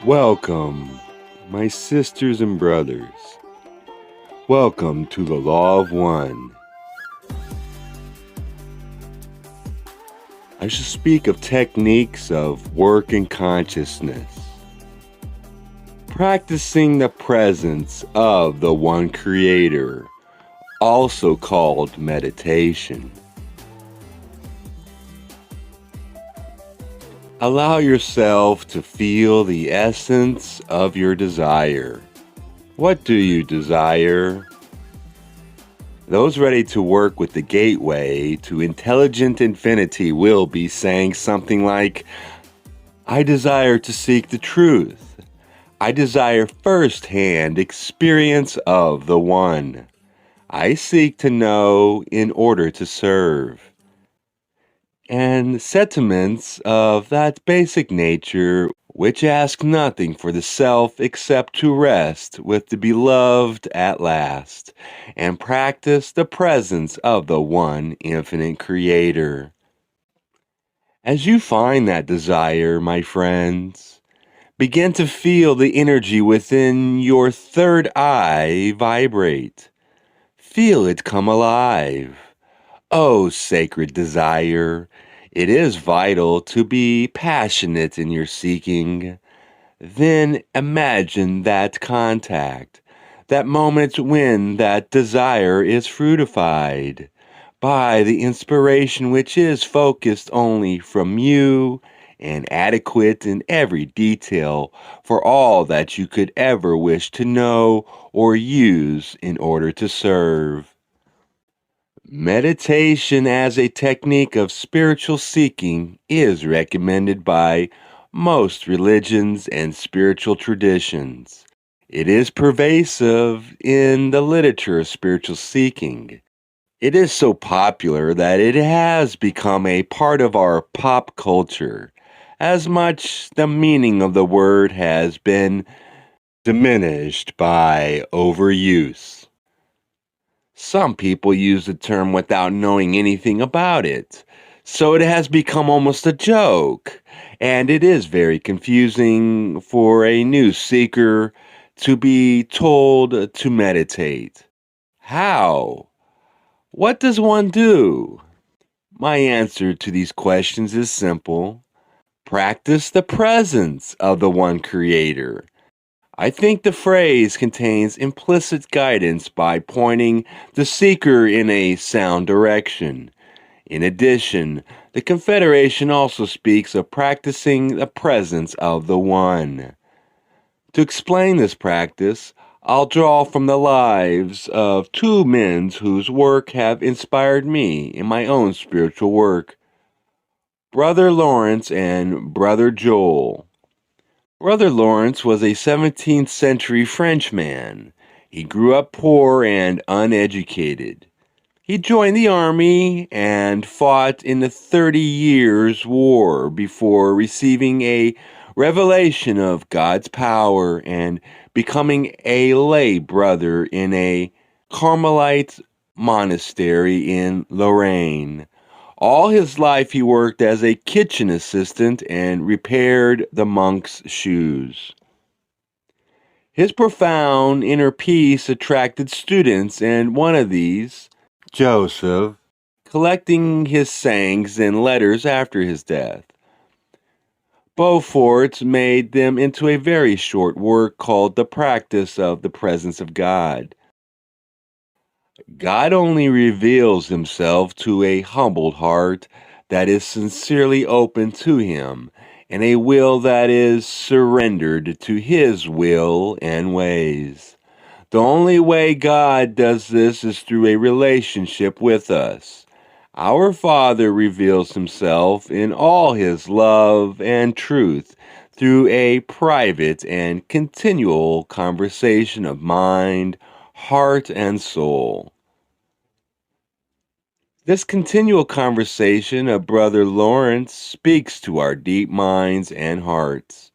Welcome, my sisters and brothers. Welcome to the Law of One. I shall speak of techniques of work and consciousness. Practicing the presence of the One Creator, also called meditation. Allow yourself to feel the essence of your desire. What do you desire? Those ready to work with the gateway to intelligent infinity will be saying something like, I desire to seek the truth. I desire first-hand experience of the One. I seek to know in order to serve. And sentiments of that basic nature which ask nothing for the self except to rest with the beloved at last, and practice the presence of the one infinite Creator. As you find that desire, my friends, begin to feel the energy within your third eye vibrate. Feel it come alive. Oh, sacred desire, it is vital to be passionate in your seeking. Then imagine that contact, that moment when that desire is fruitified by the inspiration which is focused only from you and adequate in every detail for all that you could ever wish to know or use in order to serve. Meditation as a technique of spiritual seeking is recommended by most religions and spiritual traditions. It is pervasive in the literature of spiritual seeking. It is so popular that it has become a part of our pop culture, as much the meaning of the word has been diminished by overuse. Some people use the term without knowing anything about it, so it has become almost a joke, and it is very confusing for a new seeker to be told to meditate. How? What does one do? My answer to these questions is simple. Practice the presence of the One Creator. I think the phrase contains implicit guidance by pointing the seeker in a sound direction. In addition, the Confederation also speaks of practicing the presence of the One. To explain this practice, I'll draw from the lives of two men whose work have inspired me in my own spiritual work, Brother Lawrence and Brother Joel. Brother Lawrence was a 17th century Frenchman. He grew up poor and uneducated. He joined the army and fought in the 30 Years' War before receiving a revelation of God's power and becoming a lay brother in a Carmelite monastery in Lorraine. All his life he worked as a kitchen assistant and repaired the monks' shoes. His profound inner peace attracted students, and one of these, Joseph, collecting his sayings and letters after his death. Beaufort made them into a very short work called The Practice of the Presence of God. God only reveals himself to a humbled heart that is sincerely open to him, and a will that is surrendered to his will and ways. The only way God does this is through a relationship with us. Our Father reveals himself in all his love and truth through a private and continual conversation of mind, heart, and soul. This continual conversation of Brother Lawrence speaks to our deep minds and hearts.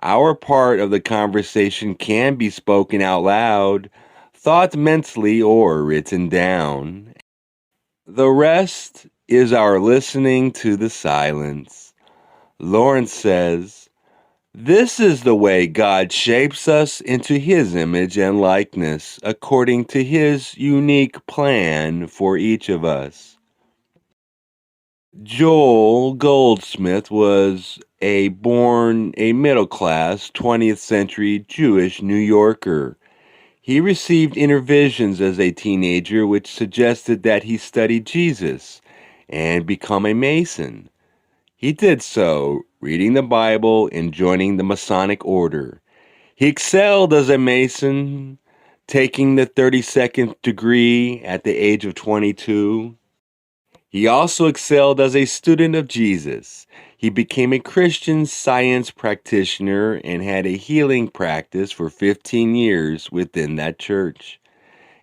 Our part of the conversation can be spoken out loud, thought mentally, or written down. The rest is our listening to the silence. Lawrence says, This is the way God shapes us into His image and likeness according to His unique plan for each of us. Joel Goldsmith was born a middle-class 20th century Jewish New Yorker. He received inner visions as a teenager which suggested that he study Jesus and become a Mason. He did so, reading the Bible and joining the Masonic order. He excelled as a Mason, taking the 32nd degree at the age of 22. He also excelled as a student of Jesus. He became a Christian Science practitioner and had a healing practice for 15 years within that church.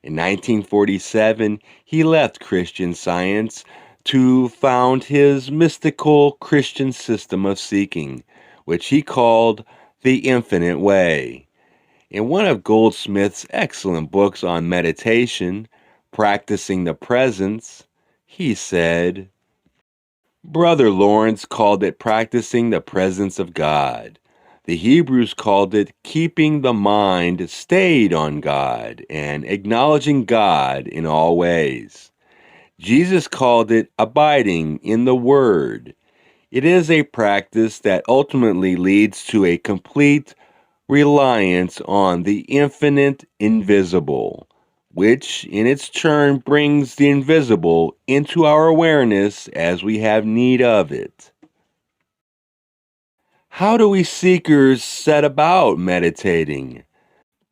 In 1947, he left Christian Science to found his mystical Christian system of seeking, which he called the Infinite Way. In one of Goldsmith's excellent books on meditation, Practicing the Presence, he said, Brother Lawrence called it practicing the presence of God. The Hebrews called it keeping the mind stayed on God and acknowledging God in all ways. Jesus called it abiding in the Word. It is a practice that ultimately leads to a complete reliance on the infinite invisible, which in its turn brings the invisible into our awareness as we have need of it. How do we seekers set about meditating?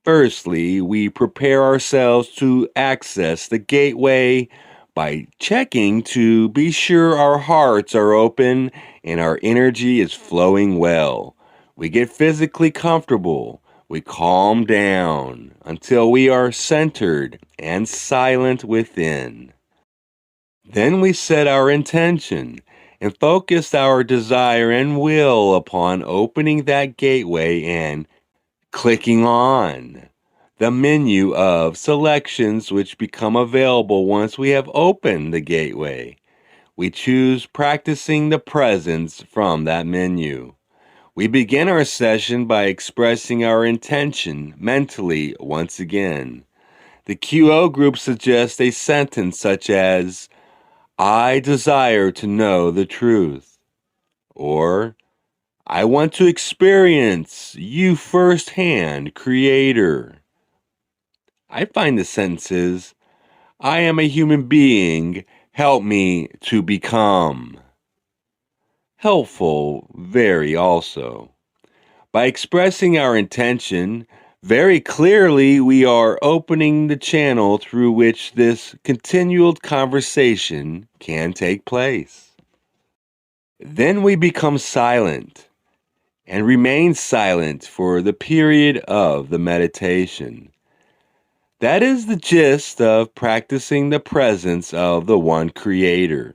Firstly, we prepare ourselves to access the gateway by checking to be sure our hearts are open and our energy is flowing well. We get physically comfortable. We calm down until we are centered and silent within. Then we set our intention and focus our desire and will upon opening that gateway and clicking on the menu of selections which become available once we have opened the gateway. We choose practicing the presence from that menu. We begin our session by expressing our intention mentally once again. The QO group suggests a sentence such as, I desire to know the truth, or I want to experience you firsthand, Creator. I find the sentences, I am a human being, help me to become, helpful very also. By expressing our intention very clearly, we are opening the channel through which this continual conversation can take place. Then we become silent and remain silent for the period of the meditation. That is the gist of practicing the presence of the one Creator.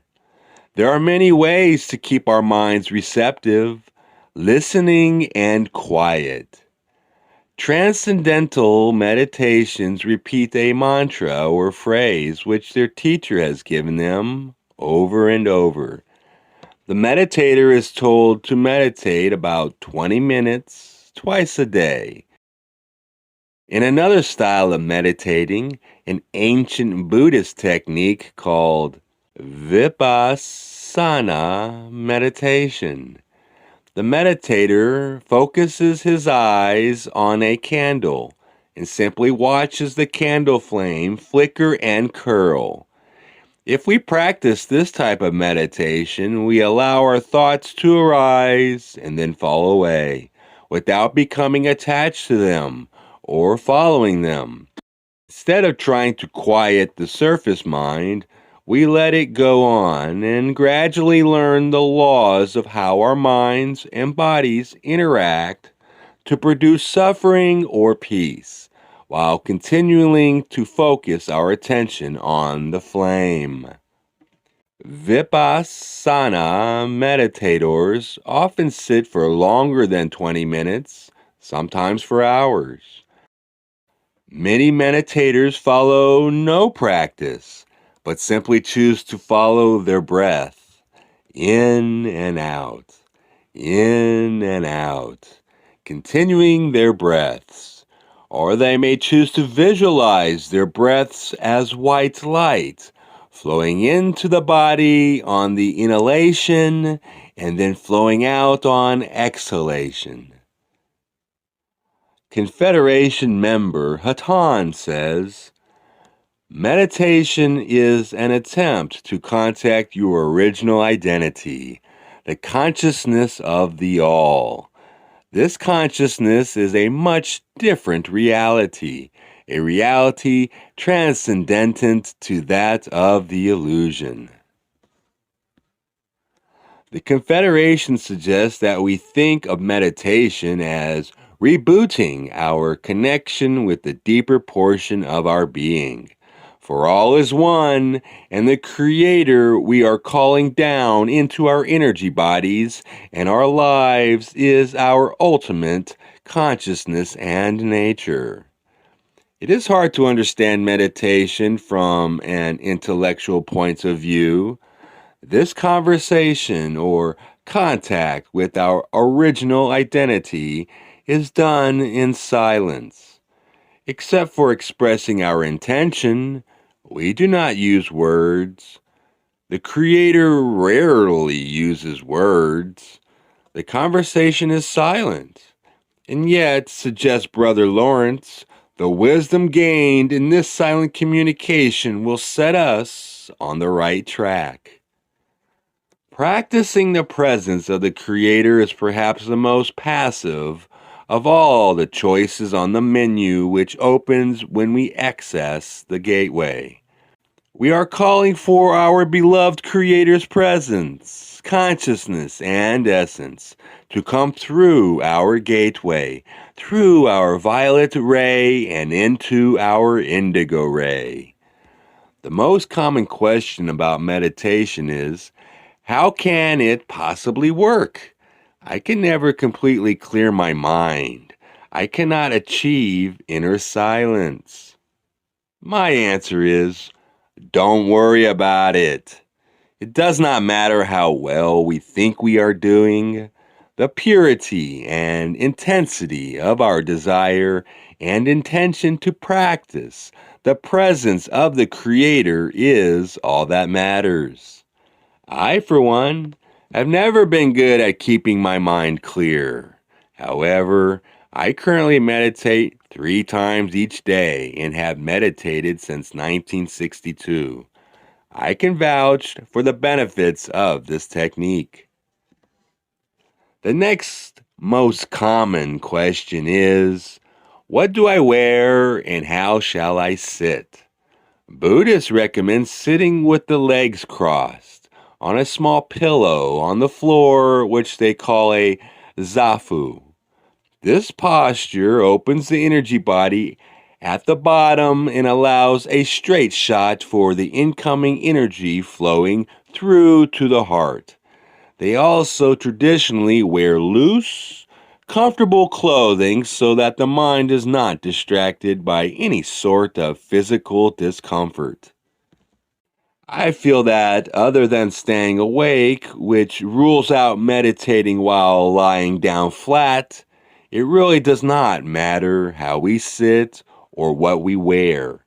There are many ways to keep our minds receptive, listening, and quiet. Transcendental meditations repeat a mantra or phrase which their teacher has given them over and over. The meditator is told to meditate about 20 minutes twice a day. In another style of meditating, an ancient Buddhist technique called Vipassana Meditation, the meditator focuses his eyes on a candle and simply watches the candle flame flicker and curl. If we practice this type of meditation, we allow our thoughts to arise and then fall away without becoming attached to them or following them. Instead of trying to quiet the surface mind, we let it go on and gradually learn the laws of how our minds and bodies interact to produce suffering or peace, while continuing to focus our attention on the flame. Vipassana meditators often sit for longer than 20 minutes, sometimes for hours. Many meditators follow no practice, but simply choose to follow their breath, in and out, in and out. continuing their breaths. Or they may choose to visualize their breaths as white light, flowing into the body on the inhalation and then flowing out on exhalation. Confederation member Hatan says, meditation is an attempt to contact your original identity, the consciousness of the all. This consciousness is a much different reality, a reality transcendent to that of the illusion. The Confederation suggests that we think of meditation as rebooting our connection with the deeper portion of our being. For all is one, and the Creator we are calling down into our energy bodies and our lives is our ultimate consciousness and nature. It is hard to understand meditation from an intellectual point of view. This conversation or contact with our original identity is done in silence. Except for expressing our intention, we do not use words. The Creator rarely uses words. The conversation is silent. And yet, suggests Brother Lawrence, the wisdom gained in this silent communication will set us on the right track. Practicing the presence of the Creator is perhaps the most passive of all the choices on the menu which opens when we access the gateway. We are calling for our beloved Creator's presence, consciousness, and essence to come through our gateway, through our violet ray, and into our indigo ray. The most common question about meditation is, how can it possibly work? I can never completely clear my mind. I cannot achieve inner silence. My answer is, don't worry about it. It does not matter how well we think we are doing. The purity and intensity of our desire and intention to practice the presence of the Creator is all that matters. I, for one, have never been good at keeping my mind clear. However, I currently meditate 3 times each day and have meditated since 1962. I can vouch for the benefits of this technique. The next most common question is, what do I wear and how shall I sit? Buddhists recommend sitting with the legs crossed on a small pillow on the floor, which they call a zafu. This posture opens the energy body at the bottom and allows a straight shot for the incoming energy flowing through to the heart. They also traditionally wear loose, comfortable clothing so that the mind is not distracted by any sort of physical discomfort. I feel that other than staying awake, which rules out meditating while lying down flat, it really does not matter how we sit or what we wear.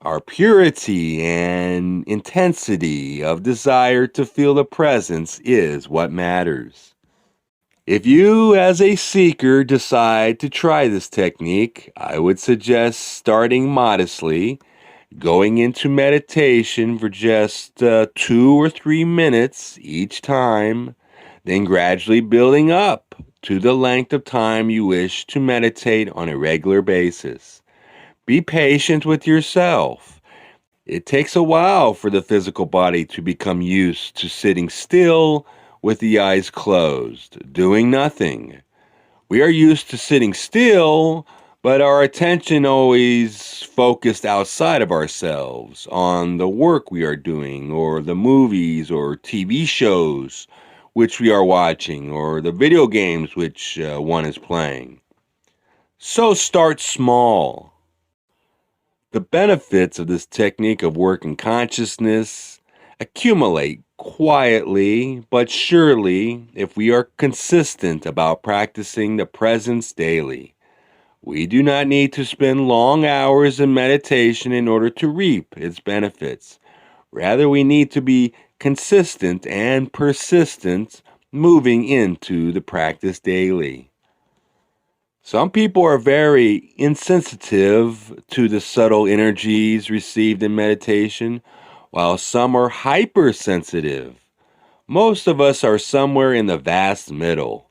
Our purity and intensity of desire to feel the presence is what matters. If you, as a seeker, decide to try this technique, I would suggest starting modestly, going into meditation for just 2 or 3 minutes each time, then gradually building up to the length of time you wish to meditate on a regular basis. Be patient with yourself. It takes a while for the physical body to become used to sitting still with the eyes closed, doing nothing. We are used to sitting still, but our attention always focused outside of ourselves on the work we are doing, or the movies or TV shows which we are watching, or the video games which one is playing. So start small. The benefits of this technique of working consciousness accumulate quietly but surely if we are consistent about practicing the presence daily. We do not need to spend long hours in meditation in order to reap its benefits. Rather, we need to be consistent and persistent moving into the practice daily. Some people are very insensitive to the subtle energies received in meditation, while some are hypersensitive. Most of us are somewhere in the vast middle.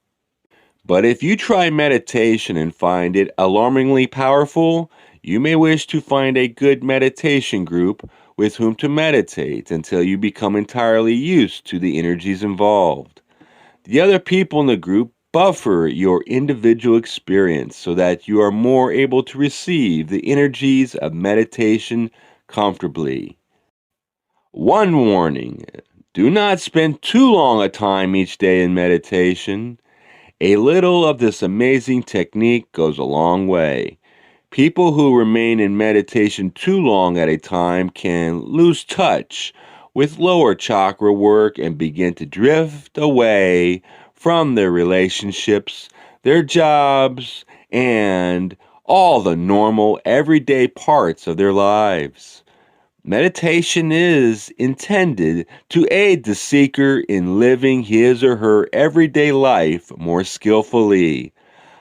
But if you try meditation and find it alarmingly powerful, you may wish to find a good meditation group with whom to meditate until you become entirely used to the energies involved. The other people in the group buffer your individual experience so that you are more able to receive the energies of meditation comfortably. One warning: do not spend too long a time each day in meditation. A little of this amazing technique goes a long way. People who remain in meditation too long at a time can lose touch with lower chakra work and begin to drift away from their relationships, their jobs, and all the normal everyday parts of their lives. Meditation is intended to aid the seeker in living his or her everyday life more skillfully,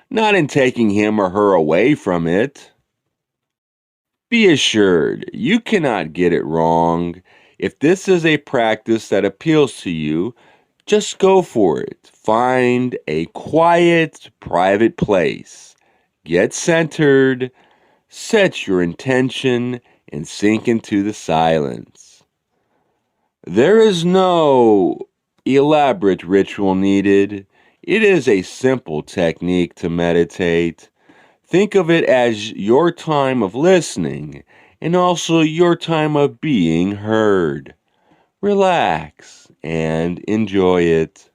not in taking him or her away from it. Be assured, you cannot get it wrong. If this is a practice that appeals to you, just go for it. Find a quiet, private place. Get centered, set your intention, and sink into the silence. There is no elaborate ritual needed. It is a simple technique to meditate. Think of it as your time of listening and also your time of being heard. Relax and enjoy it.